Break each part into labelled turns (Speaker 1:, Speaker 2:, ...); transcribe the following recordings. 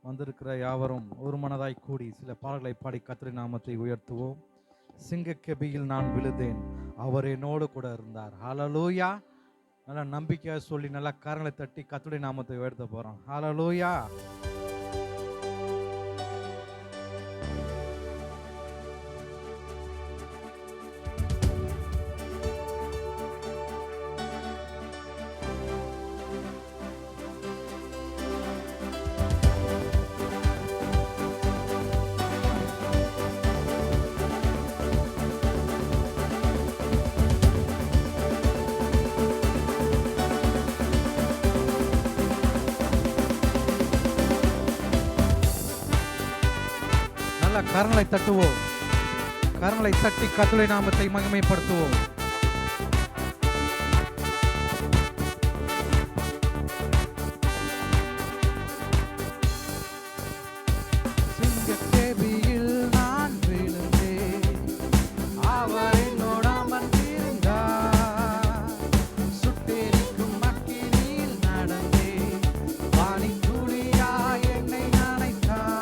Speaker 1: வந்திருக்கிற யாவரும் ஒரு மனதாய் கூடி சில பாடல்களை பாடி கர்த்தருடைய நாமத்தை உயர்த்துவோம். சிங்கக்கெபியில் நான் விழுந்தேன், அவர் என்னோடு கூட இருந்தார். ஹல்லேலூயா. நல்லா நம்பிக்கையா சொல்லி நல்லா கரங்களை தட்டி கர்த்தருடைய நாமத்தை உயர்த்த போறோம். ஹல்லேலூயா. கரங்களை தட்டுவோம், கரங்களை தட்டி கர்த்தருடைய நாமத்தை மகிமைப்படுத்துவோம். சிங்கக்கெபியில் நான் விழுந்தேன், அவர் என்னோடு அமர்ந்திருந்தார். சுட்டெரிக்கும் அக்கினியில் நடந்தேன், வானித்துளியாய் என்னை நனைத்தார்.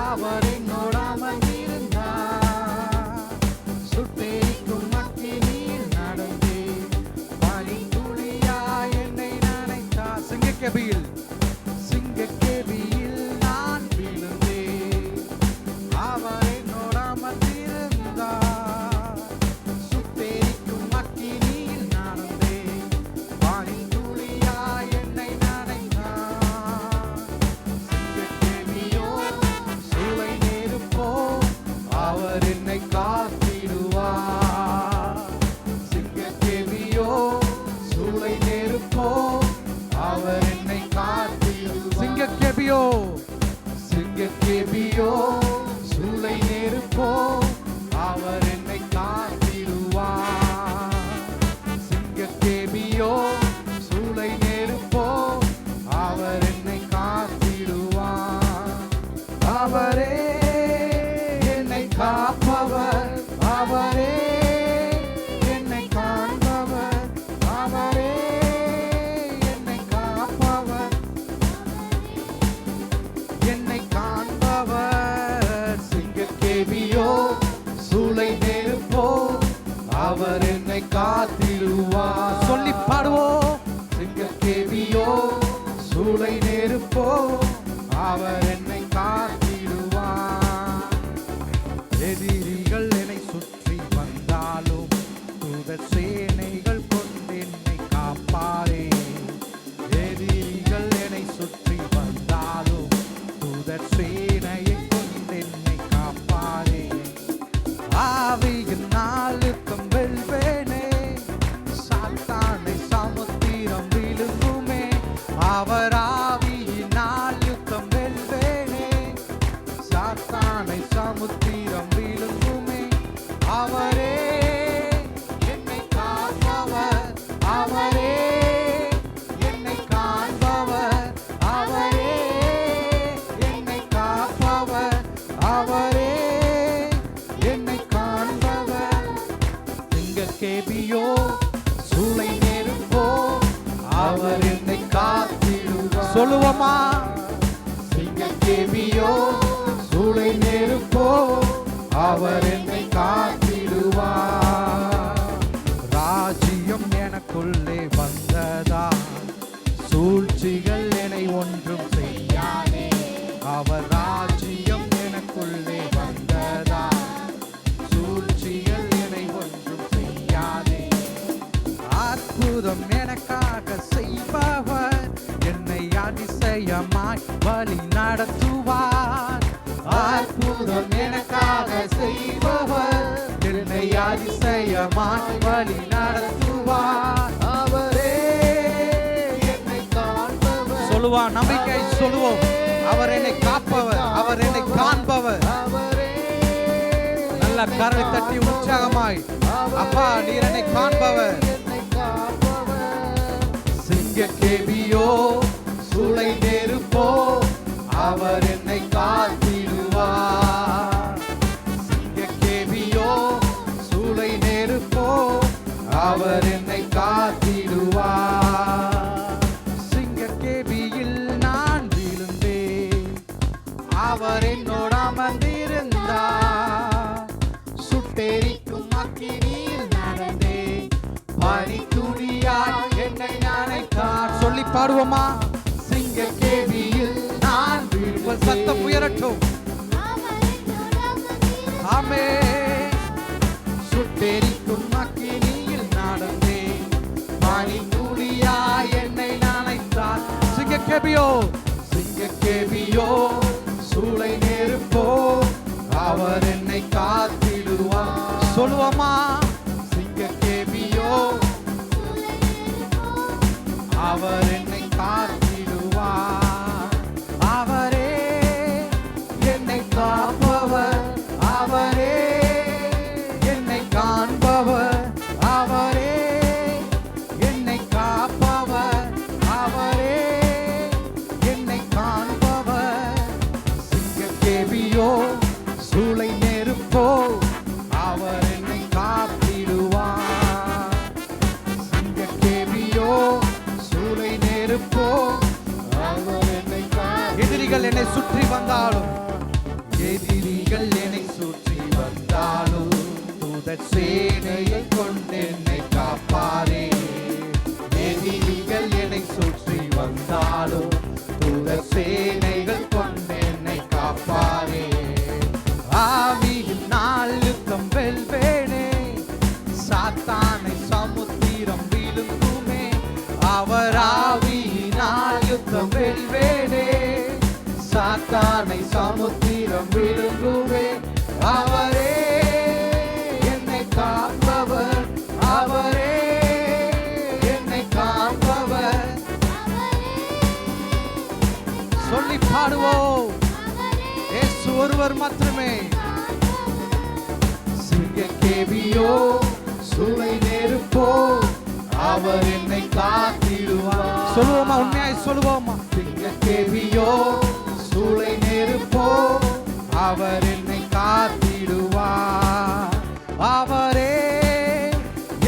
Speaker 1: அவர் என்னோடு அமர்ந்திருந்தார். சுட்டெரிக்கும் அக்கினியில் நடந்தேன், பனித்துளியாய் என்னை நனைத்தார். சிங்கக்கெபியில் நான் விழுந்தேன், அவர் என்னோடு அமர்ந்திருந்தார். சுட்டெரிக்கும் அக்கினியில் நடந்தேன், பனித்துளியாய் என்னை நனைத்தார். சிங்கக்கெபியோ சூளை நெருப்போ, அவர் என்னை காத்திடுவார். சிங்கக்கெபியோ சூளை நெருப்போ, அவர் என்னை காத்திடுவார். சிங்கக்கெபியோ சூளை நெருப்போ, அவர் என்னை காத்திடுவார். சிங்கக்கெபியோ சூளை நெருப்போ, அவர் என்னை காத்திடுவார். அவரே என்னை காப்பவர், அவரே என்னை காண்பவர், அவரே என்னை காப்பவர், என்னை காண்பவர். சிங்கக்கெபியோ சூளை நெருப்போ, அவர் என்னை காத்திடுவார். சொல்லி பாடுவோம். சிங்கக்கெபியோ சூளை நெருப்போ, அவர் என்னை காத்திடுவார். எதிரிகள் என்னை சுற்றி வந்தாலும் தூதர் சேனைகள் கொண்டு என்னை காப்பாரே. எதிரிகள் என்னை சுற்றி வந்தாலும் தூதர் சேனையை கொண்டு என்னை காப்பாரே. ஆவியின் நாளுக்கம் வெல்வேனே, சாத்தானை சமுத்திரம் விழுங்குமே. அவர் ஆவியினால் யுத்தம் வெல்வேனே, சாத்தானை சமுத்திரம் விழுங்குமே. அவரே என்னை காப்பவர், அவரே என்னை காண்பவர், அவரே என்னை காப்பவர், அவரே என்னை காண்பவர். சிங்கக்கெபியோ சூளை நெருப்போ, அவர் என்னை காத்திடுவார். சொல்லுவோமா? சிங்கக்கெபியோ சூளை நெருப்போ, அவர் என்னை காத்திடுவார். ராஜ்யம் எனக்குள்ளே வந்ததா, சூழ்ச்சிகள் என்னை ஒன்றும் செய்யாதே. அவர் ராஜ்யம் எனக்குள்ளே வந்ததா, சூழ்ச்சிகள் என்னை ஒன்றும் செய்யாதே. அற்புதம் எனக்காக செய்பவர், என்னை அதிசயமாய் வழி நடத்துவார். அற்புதம் எனக்காக செய்பவர், என்னை அதிசயமாய் வழி நடத்துவார். அவரே என்னை காண்பவர். சொல்லுவான், நம்பிக்கை சொல்லுவோம். அவர் என்னை காப்பவர், அவர் என்னை காண்பவர். நல்ல கரலை தட்டி உற்சாகமாய், அப்பா நீர் என்னை காண்பவர். சிங்கக்கெபியோ சூளை நெருப்போ, அவர் என்னை காத்திடுவார். சிங்கக்கெபியோ சூளை நெருப்போ, அவர் என்னை காத்திடுவார். பாடுவோமா? சிங்க கேபியில் நான் வீழ்வேன். சத்தம் உயரட்டும். ஆமே. சுட்டெரிக்கும் அக்கினியில் நடந்தேன், பனி துளியா என்னை நனைத்தார். சிங்க கேபியோ, சிங்க கேபியோ, சூளை நெருப்போ, அவர் என்னை காத்திடுவார். சொல்லுவோமா? சிங்க கேபியோ, அவர் என்னை காத்திடுவார். அவரே என்னை காப்பவர், அவரே என்னை காண்பவர், அவரே என்னை காப்பவர், அவரே என்னை காண்பவர். சிங்க கேபியோ, சூளை நெருப்போ, அவர் என்னை காத்திடுவார். சிங்க கேபியோ, சூளை நெருப்போ, அவர் என்னை எதிரிகள் என்னை சுற்றி வந்தாலும், எதிரிகள் என்னை சுற்றி வந்தாலும், தூதர் சேனையை கொண்டு என்னை காப்பாரே. எதிரிகள் என்னை சுற்றி வந்தாலும், தூதர் சேனைகள் கொண்டு என்னை காப்பாரே. ஆவியின் நாள் யுத்தம் வெல்வேனே, சாத்தானை சமுத்திரம் விழுங்குமே. அவர் ஆவியினால் யுத்தம் வெல்வேனே, சாத்தானை சமுத்திரம் விழுங்குவே. அவரே என்னை காப்பவர், அவரே என்னை காப்பவர். சொல்லி பாடுவோம், இயேசு ஒருவர் மாத்திரமே. சிங்க கேபியோ, சூளை நெருப்போ, அவர் என்னை காத்திடுவார். சொல்லுவோமா? உண்மையாய் சொல்லுவோமா? சிங்க கேபியோ, சூளை நெருப்போ, அவர் என்னை காத்திடுவார். அவரே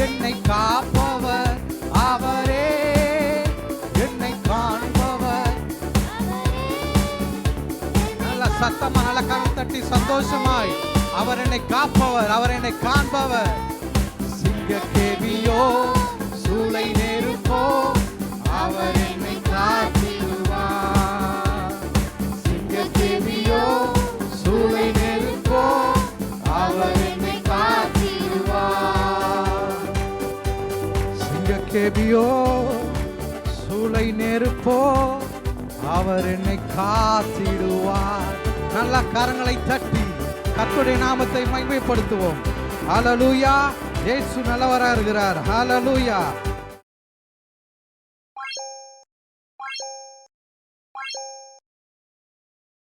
Speaker 1: என்னை காப்பவர், அவரே என்னை காண்பவர். நல்ல சத்தமா, நல்ல கரம் தட்டி சந்தோஷமாய், அவர் என்னை காப்பவர், அவர் என்னை காண்பவர். சிங்க கேபியோ, சூளை நெருப்போ, அவர் என்னை காத்திடுவார். சிங்க கேபியோ, சூளை நெருப்போ, அவர் என்னை காத்திடுவார். சிங்க கேபியோ, சூளை நெருப்போ, அவர் என்னை காத்திடுவார். நல்ல கரங்களை தட்டி கர்த்தருடைய நாமத்தை மகிமைப்படுத்துவோம். ஹல்லேலூயா. இயேசு நல்லவராக இருக்கிறார். ஹல்லேலூயா.